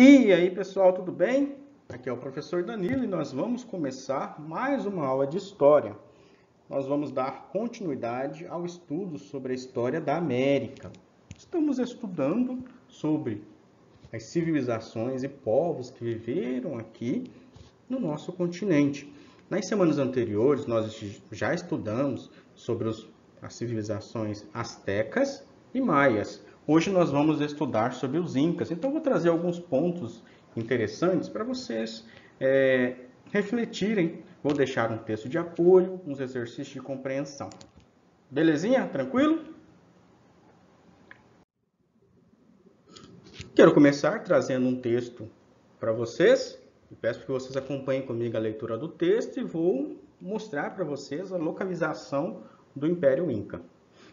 E aí, pessoal, tudo bem? Aqui é o professor Danilo e nós vamos começar mais uma aula de história. Nós vamos dar continuidade ao estudo sobre a história da América. Estamos estudando sobre as civilizações e povos que viveram aqui no nosso continente. Nas semanas anteriores, nós já estudamos sobre as civilizações astecas e maias. Hoje nós vamos estudar sobre os incas. Então, vou trazer alguns pontos interessantes para vocês refletirem. Vou deixar um texto de apoio, uns exercícios de compreensão. Belezinha? Tranquilo? Quero começar trazendo um texto para vocês. Peço que vocês acompanhem comigo a leitura do texto e vou mostrar para vocês a localização do Império Inca.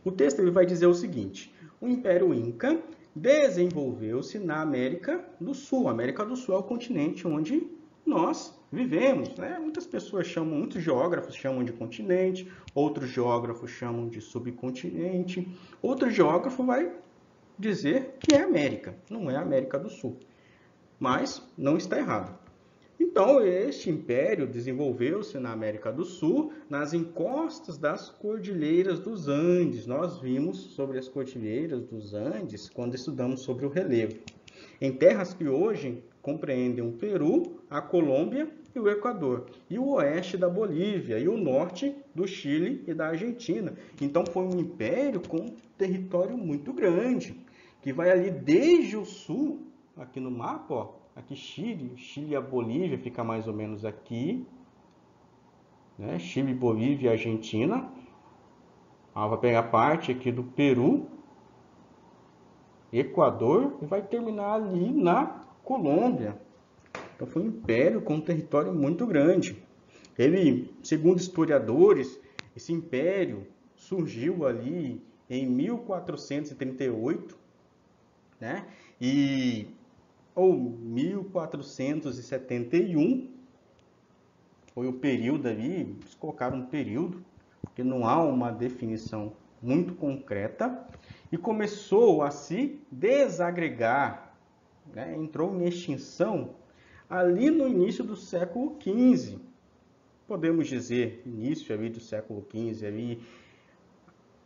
O texto ele vai dizer o seguinte: o Império Inca desenvolveu-se na América do Sul. A América do Sul é o continente onde nós vivemos, né? Muitas pessoas chamam, muitos geógrafos chamam de continente, outros geógrafos chamam de subcontinente, outro geógrafo vai dizer que é América, não é América do Sul. Mas não está errado. Então, este império desenvolveu-se na América do Sul, nas encostas das Cordilheiras dos Andes. Nós vimos sobre as Cordilheiras dos Andes quando estudamos sobre o relevo. Em terras que hoje compreendem o Peru, a Colômbia e o Equador, e o oeste da Bolívia, e o norte do Chile e da Argentina. Então, foi um império com um território muito grande, que vai ali desde o sul, aqui no mapa, ó. Aqui Chile e a Bolívia fica mais ou menos aqui, né? Chile, Bolívia e Argentina. Vai pegar parte aqui do Peru, Equador e vai terminar ali na Colômbia. Então foi um império com um território muito grande. Ele, segundo historiadores, esse império surgiu ali em 1438, né? Ou 1471, foi o período ali, eles colocaram um período, porque não há uma definição muito concreta, e começou a se desagregar, né? Entrou em extinção ali no início do século XV, podemos dizer, início ali do século XV, ali,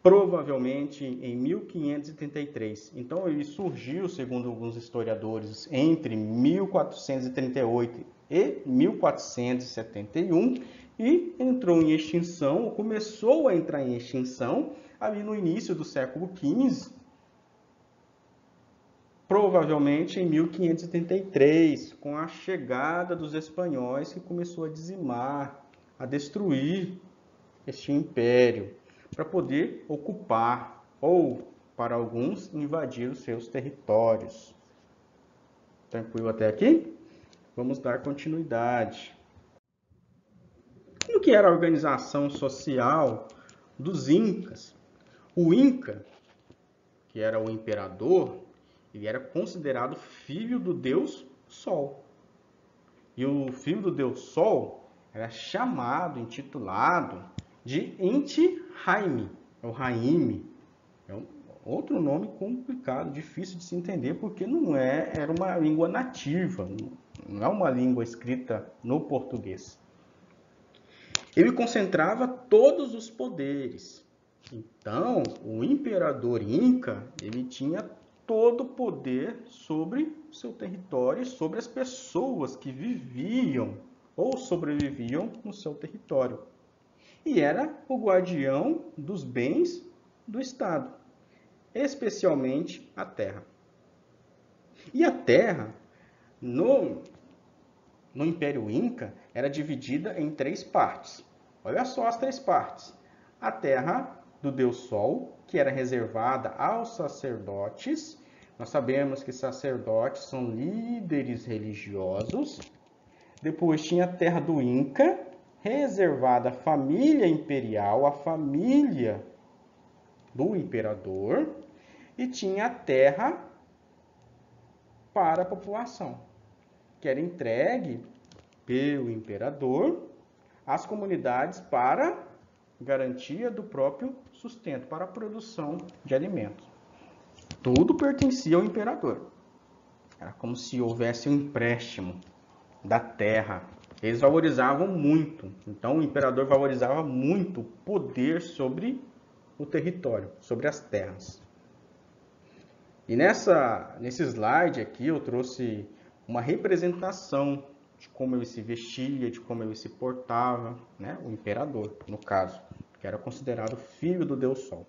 provavelmente em 1533. Então, ele surgiu, segundo alguns historiadores, entre 1438 e 1471 e entrou em extinção, ou começou a entrar em extinção, ali no início do século XV, provavelmente em 1533, com a chegada dos espanhóis, que começou a dizimar, a destruir este império, para poder ocupar ou, para alguns, invadir os seus territórios. Tranquilo até aqui? Vamos dar continuidade. Como que era a organização social dos Incas? O Inca, que era o imperador, ele era considerado filho do deus Sol. E o filho do deus Sol era chamado, intitulado de Inti Raymi, ou Raime. É outro nome complicado, difícil de se entender, porque não era uma língua nativa, não é uma língua escrita no português. Ele concentrava todos os poderes. Então, o imperador Inca, ele tinha todo o poder sobre o seu território e sobre as pessoas que viviam ou sobreviviam no seu território. E era o guardião dos bens do Estado, especialmente a terra. E a terra, no Império Inca, era dividida em 3 partes. Olha só as 3 partes. A terra do Deus Sol, que era reservada aos sacerdotes. Nós sabemos que sacerdotes são líderes religiosos. Depois tinha a terra do Inca, reservada à família imperial, à família do imperador, e tinha a terra para a população, que era entregue pelo imperador às comunidades para garantia do próprio sustento, para a produção de alimentos. Tudo pertencia ao imperador. Era como se houvesse um empréstimo da terra. Eles valorizavam muito. Então, o imperador valorizava muito o poder sobre o território, sobre as terras. E nesse slide aqui eu trouxe uma representação de como ele se vestia, de como ele se portava, né? O imperador, no caso, que era considerado filho do Deus Sol.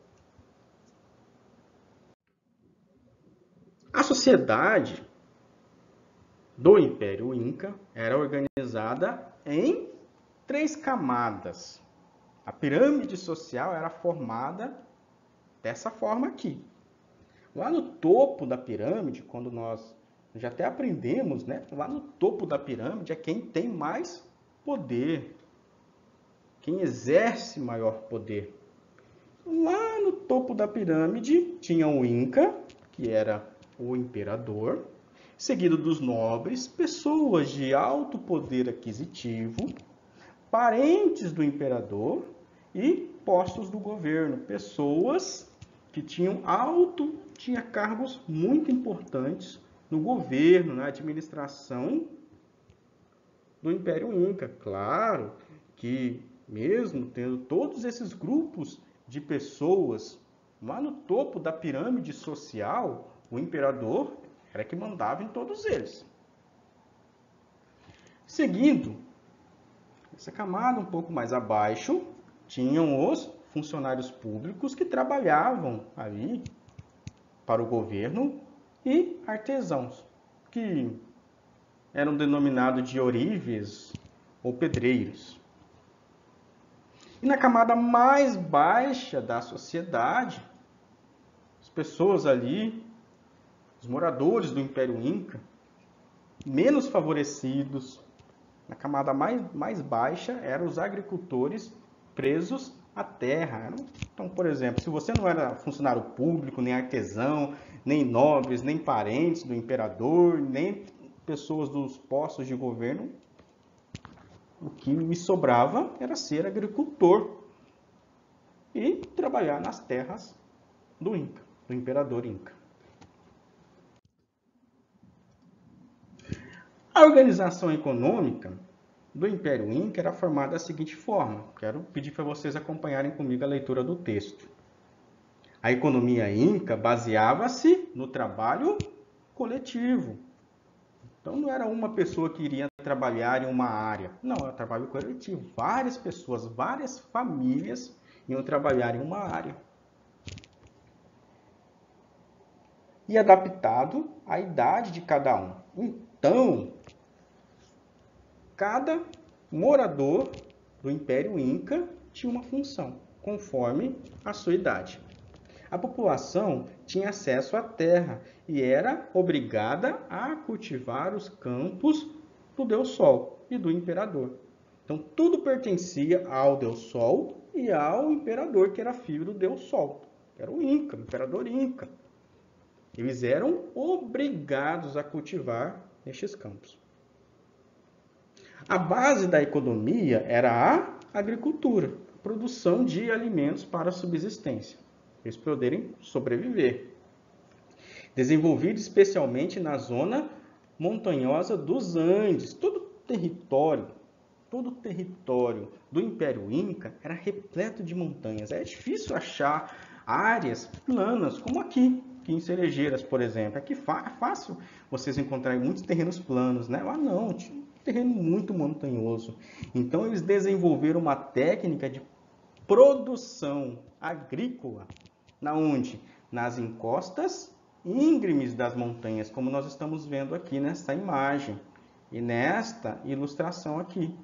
A sociedade do Império Inca era organizada em 3 camadas. A pirâmide social era formada dessa forma aqui. Lá no topo da pirâmide, quando nós já até aprendemos, né? Lá no topo da pirâmide é quem tem mais poder, quem exerce maior poder. Lá no topo da pirâmide tinha o Inca, que era o imperador, seguido dos nobres, pessoas de alto poder aquisitivo, parentes do imperador e postos do governo, pessoas que tinham cargos muito importantes no governo, na administração do Império Inca. Claro que mesmo tendo todos esses grupos de pessoas lá no topo da pirâmide social, o imperador era que mandava em todos eles. Seguindo, essa camada um pouco mais abaixo, tinham os funcionários públicos que trabalhavam ali para o governo e artesãos, que eram denominados de ourives ou pedreiros. E na camada mais baixa da sociedade, as pessoas ali, os moradores do Império Inca, menos favorecidos, na camada mais baixa eram os agricultores presos à terra. Então, por exemplo, se você não era funcionário público, nem artesão, nem nobres, nem parentes do imperador, nem pessoas dos postos de governo, o que me sobrava era ser agricultor e trabalhar nas terras do Inca, do imperador Inca. A organização econômica do Império Inca era formada da seguinte forma. Quero pedir para vocês acompanharem comigo a leitura do texto. A economia inca baseava-se no trabalho coletivo. Então, não era uma pessoa que iria trabalhar em uma área. Não, era trabalho coletivo. Várias pessoas, várias famílias iam trabalhar em uma área. E adaptado à idade de cada um. Então, cada morador do Império Inca tinha uma função, conforme a sua idade. A população tinha acesso à terra e era obrigada a cultivar os campos do Deus Sol e do imperador. Então, tudo pertencia ao Deus Sol e ao imperador, que era filho do Deus Sol. Era o Inca, o imperador Inca. Eles eram obrigados a cultivar estes campos. A base da economia era a agricultura, a produção de alimentos para a subsistência, para eles poderem sobreviver. Desenvolvido especialmente na zona montanhosa dos Andes. Todo o território do Império Inca era repleto de montanhas. É difícil achar áreas planas, como aqui em Cerejeiras, por exemplo. Aqui é fácil vocês encontrarem muitos terrenos planos, né? Lá não, tinha um terreno muito montanhoso. Então, eles desenvolveram uma técnica de produção agrícola, onde? Nas encostas íngremes das montanhas, como nós estamos vendo aqui nesta imagem e nesta ilustração aqui.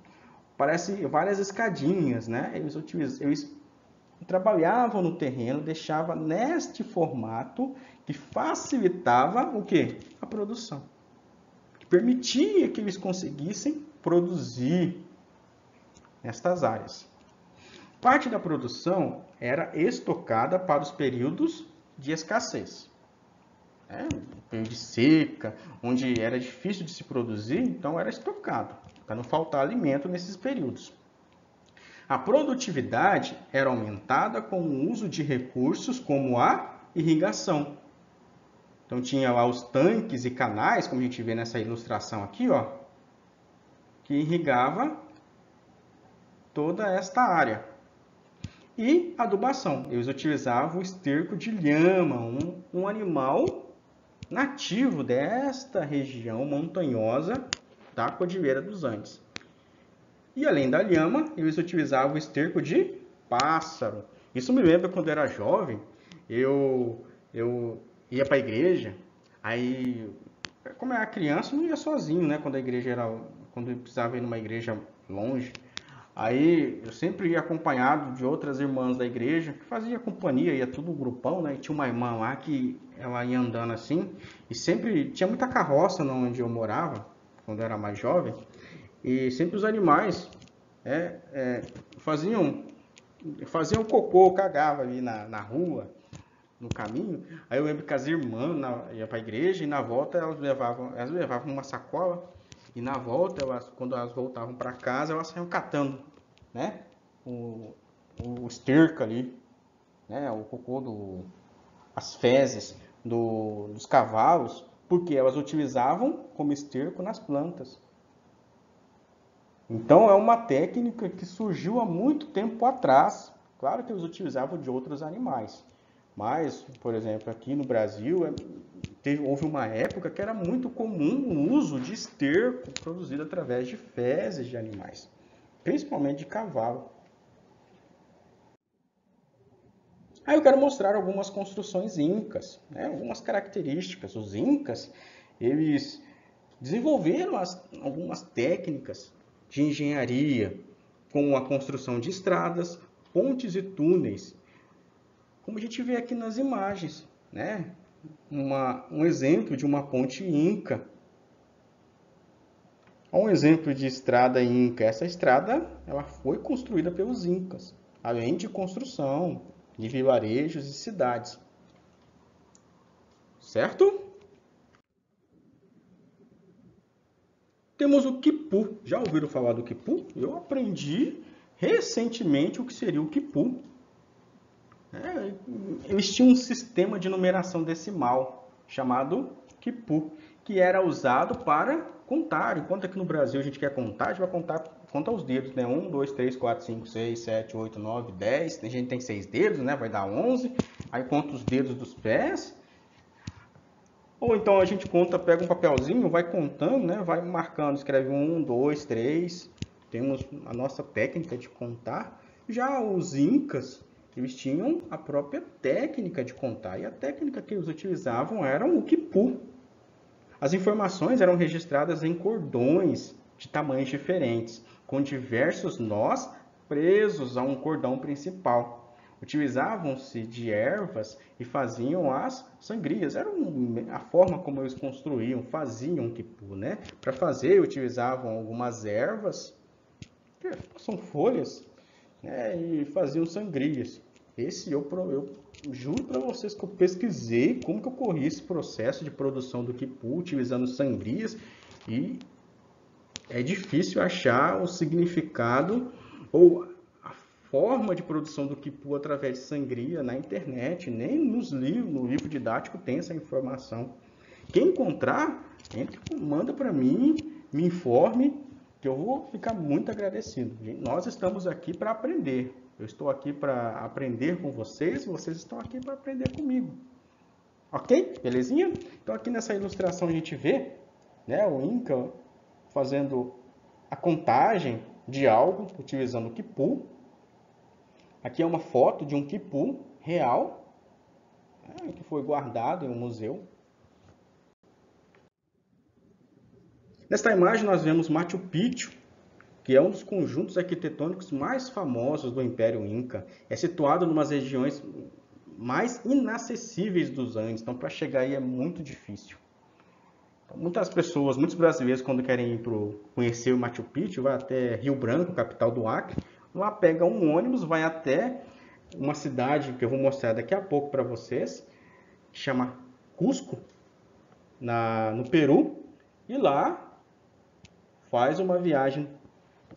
Parece várias escadinhas, né? Eles trabalhavam no terreno, deixava neste formato que facilitava o quê? A produção. Que permitia que eles conseguissem produzir nestas áreas. Parte da produção era estocada para os períodos de escassez. Período de seca, onde era difícil de se produzir, então era estocado, para não faltar alimento nesses períodos. A produtividade era aumentada com o uso de recursos como a irrigação. Então tinha lá os tanques e canais, como a gente vê nessa ilustração aqui, ó, que irrigava toda esta área. E adubação, eles utilizavam o esterco de lhama, um animal nativo desta região montanhosa da Cordilheira dos Andes. E além da lhama, eles utilizavam o esterco de pássaro. Isso me lembra quando eu era jovem, eu ia para a igreja, aí, como eu era criança, eu não ia sozinho, né? Quando eu precisava ir numa igreja longe. Aí eu sempre ia acompanhado de outras irmãs da igreja, que fazia companhia, ia tudo um grupão, né? E tinha uma irmã lá que ela ia andando assim, e sempre tinha muita carroça onde eu morava, quando eu era mais jovem, e sempre os animais faziam cocô, cagava ali na rua, no caminho. Aí eu lembro que as irmãs iam para a igreja e na volta elas levavam uma sacola. E na volta, quando elas voltavam para casa, elas saíam catando, né? O esterco ali, né? O cocô, as fezes dos cavalos, porque elas utilizavam como esterco nas plantas. Então é uma técnica que surgiu há muito tempo atrás. Claro que eles utilizavam de outros animais, mas, por exemplo, aqui no Brasil houve uma época que era muito comum o uso de esterco produzido através de fezes de animais, principalmente de cavalo. Aí eu quero mostrar algumas construções incas, né? Algumas características. Os incas, eles desenvolveram algumas técnicas de engenharia, como a construção de estradas, pontes e túneis, como a gente vê aqui nas imagens, né? Um exemplo de uma ponte inca. Um exemplo de estrada inca. Essa estrada ela foi construída pelos incas, além de construção de vilarejos e cidades. Certo? Temos o quipu. Já ouviram falar do quipu? Eu aprendi recentemente o que seria o quipu. Eles tinham um sistema de numeração decimal chamado quipu, que era usado para contar. Enquanto aqui no Brasil a gente quer contar, a gente vai conta os dedos, né? 1, 2, 3, 4, 5, 6, 7, 8, 9, 10. A gente tem 6 dedos, né? Vai dar 11. Aí conta os dedos dos pés. Ou então a gente pega um papelzinho, vai contando, né? Vai marcando, escreve 1, 2, 3. Temos a nossa técnica de contar. Já os incas, eles tinham a própria técnica de contar. E a técnica que eles utilizavam era o quipu. As informações eram registradas em cordões de tamanhos diferentes, com diversos nós presos a um cordão principal. Utilizavam-se de ervas e faziam as sangrias. Era a forma como eles construíam, faziam o quipu, né? Para fazer, utilizavam algumas ervas, que são folhas, né? E faziam sangrias. Eu juro para vocês que eu pesquisei como que ocorria esse processo de produção do quipu utilizando sangrias e é difícil achar o significado ou a forma de produção do quipu através de sangria na internet, nem no livro didático tem essa informação. Quem encontrar, manda para mim, me informe, que eu vou ficar muito agradecido. Nós estamos aqui para aprender. Eu estou aqui para aprender com vocês, vocês estão aqui para aprender comigo. Ok? Belezinha? Então aqui nessa ilustração a gente vê, né, o Inca fazendo a contagem de algo utilizando o quipu. Aqui é uma foto de um quipu real, né, que foi guardado em um museu. Nesta imagem nós vemos Machu Picchu, que é um dos conjuntos arquitetônicos mais famosos do Império Inca. É situado em umas regiões mais inacessíveis dos Andes, então para chegar aí é muito difícil. Então, muitos brasileiros, quando querem ir conhecer o Machu Picchu, vai até Rio Branco, capital do Acre, lá pega um ônibus, vai até uma cidade que eu vou mostrar daqui a pouco para vocês, que chama Cusco, no Peru, e lá faz uma viagem,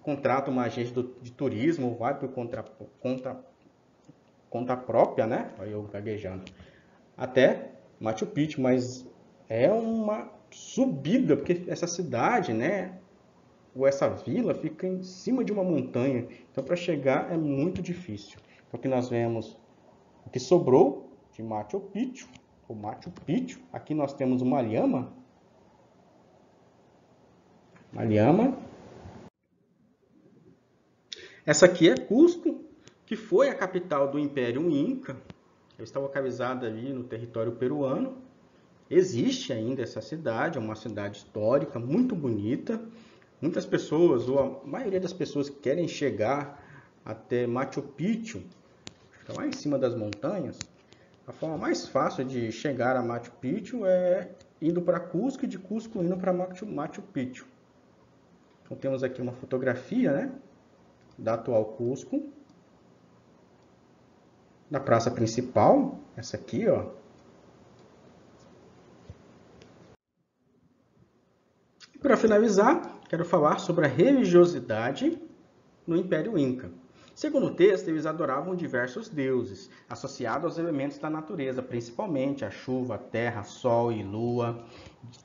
contrata uma agência de turismo, vai por conta própria, né? Aí eu gaguejando, até Machu Picchu, mas é uma subida, porque essa cidade, né, ou essa vila fica em cima de uma montanha. Então, para chegar é muito difícil. Então, aqui nós vemos o que sobrou de Machu Picchu, o Machu Picchu. Aqui nós temos uma lhama. Uma lhama. Essa aqui é Cusco, que foi a capital do Império Inca. Está localizada ali no território peruano. Existe ainda essa cidade, é uma cidade histórica, muito bonita. Muitas pessoas, ou a maioria das pessoas que querem chegar até Machu Picchu, fica lá em cima das montanhas, a forma mais fácil de chegar a Machu Picchu é indo para Cusco e de Cusco indo para Machu Picchu. Então temos aqui uma fotografia, né, da atual Cusco, na praça principal, essa aqui, ó. E para finalizar, quero falar sobre a religiosidade no Império Inca. Segundo o texto, eles adoravam diversos deuses, associados aos elementos da natureza, principalmente a chuva, a terra, sol e lua.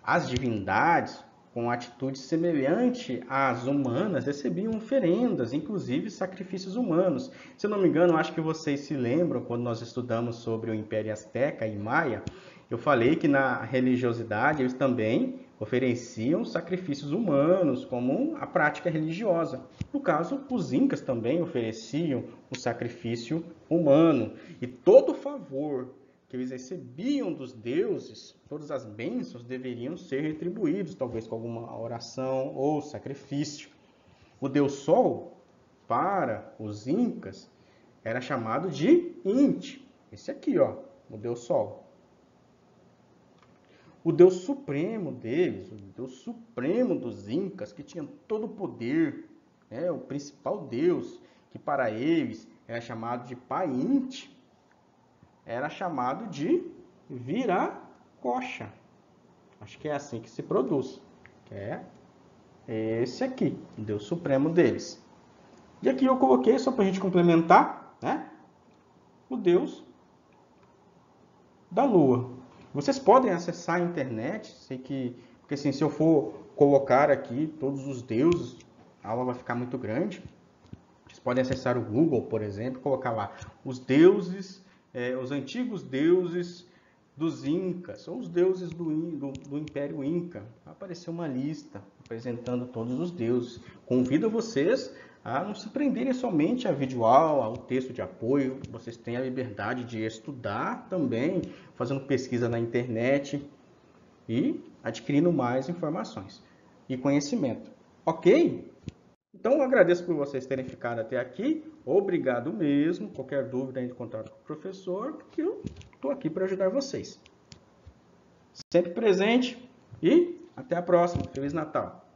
As divindades, com atitude semelhante às humanas, recebiam oferendas, inclusive sacrifícios humanos. Se eu não me engano, acho que vocês se lembram, quando nós estudamos sobre o Império Azteca e Maia, eu falei que na religiosidade eles também ofereciam sacrifícios humanos como a prática religiosa. No caso, os incas também ofereciam o sacrifício humano. E todo favor que eles recebiam dos deuses, todas as bênçãos deveriam ser retribuídos, talvez com alguma oração ou sacrifício. O deus Sol, para os incas, era chamado de Inti. Esse aqui, ó, o deus Sol. O Deus supremo deles, o Deus supremo dos incas, que tinha todo o poder, né, o principal Deus, que para eles era chamado de Pai Inti, era chamado de Viracocha. Acho que é assim que se produz. É esse aqui, o Deus supremo deles. E aqui eu coloquei, só para a gente complementar, né, o Deus da Lua. Vocês podem acessar a internet, sei que, porque assim, se eu for colocar aqui todos os deuses, a aula vai ficar muito grande. Vocês podem acessar o Google, por exemplo, colocar lá os deuses, os antigos deuses dos Incas, ou os deuses do Império Inca. Vai aparecer uma lista apresentando todos os deuses. Convido vocês a não se prenderem somente à videoaula, ao texto de apoio. Vocês têm a liberdade de estudar também, fazendo pesquisa na internet e adquirindo mais informações e conhecimento. Ok? Então, eu agradeço por vocês terem ficado até aqui. Obrigado mesmo. Qualquer dúvida, entre em contato com o professor, que eu estou aqui para ajudar vocês. Sempre presente e até a próxima. Feliz Natal!